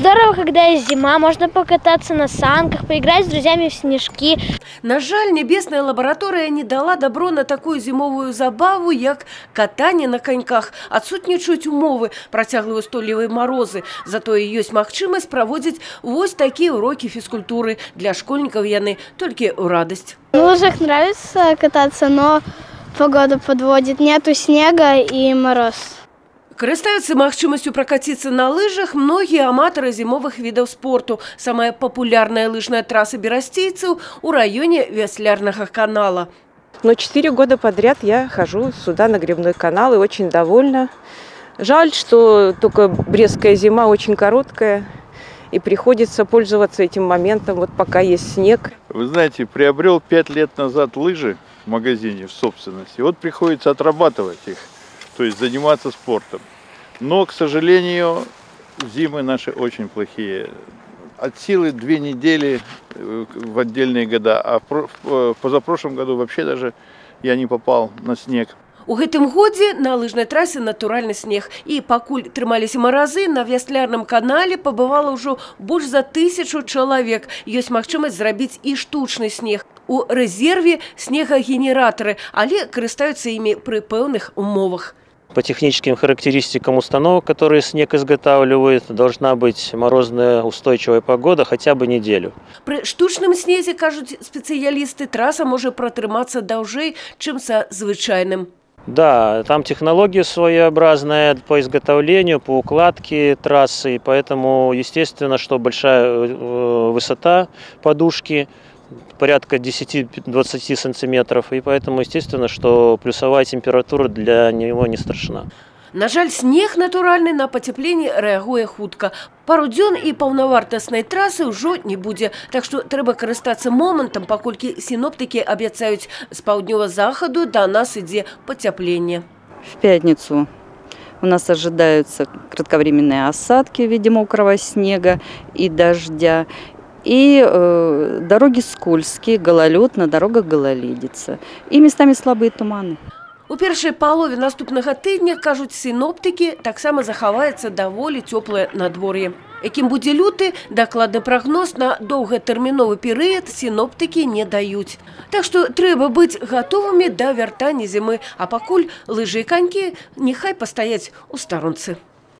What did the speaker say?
Здорово, когда есть зима, можно покататься на санках, поиграть с друзьями в снежки. На жаль, небесная лаборатория не дала добро на такую зимовую забаву, як катание на коньках. Адсутнічаюць умовы, працяглыя ўстойлівыя морозы. Зато ёсць магчымасць праводзіць вось такие уроки физкультуры. Для школьников яны только в радость. На лыжах нравится кататься, но погода подводит. Нету снега и мороз. Карыстаюцца магчымасцю прокатиться на лыжах многие аматоры зимовых видов спорту. Самая популярная лыжная трасса берастейцев у районе Вяслярного канала. Но 4 года подряд я хожу сюда на гребной канал и очень довольна. Жаль, что только брестская зима очень короткая и приходится пользоваться этим моментом, вот пока есть снег. Вы знаете, приобрел 5 лет назад лыжи в магазине в собственности. Вот приходится отрабатывать их, то есть заниматься спортом. Но, к сожалению, зимы наши очень плохие. От силы 2 недели в отдельные года, а в позапрошлом году вообще даже я не попал на снег. У гэтым годзе на лыжнай трасе натуральны снег. І пакуль трымаліся маразы, на Вяслярным канале пабывала ўжо больш за 1000 чалавек. Ёсць магчымасць зрабіць і штучны снег. У рэзерве снегагенераторы, але карыстаюцца імі пры пэўных умовах. По техническим характеристикам установок, которые снег изготавливают, должна быть морозная устойчивая погода хотя бы неделю. При штучным снезе, кажуть специалисты, трасса может протрыматься даўжэй, чым са звычайным. Да, там технология своеобразная по изготовлению, по укладке трассы, поэтому естественно, что большая высота подушки, порядка 10-20 сантиметров, и поэтому естественно, что плюсовая температура для него не страшна. На жаль, снег натуральны на пацяпленне рэагуе хутка. Пару дзён і паўнавартаснай трасы ўжо не будзе. Так што трэба карыстацца момантам, паколькі синоптики абяцаюць з паўднёвага захаду до нас ідзе пацяпленне. В пятницу у нас ожидаются кратковременные осадки в виде мокрого снега и дождя. И дороги скользкие, гололед, на дорогах гололедица. И местами слабые туманы. У першай палове наступнага тыдня, кажуць синоптики, таксама захаваецца даволі цёплае надвор'е. Якім будзе люты, дакладны прагноз на доўгатэрміновы перыяд синоптики не даюць. Так што трэба быць гатовымі да вяртання зімы, а пакуль лыжы і канькі няхай пастаяць у старонцы.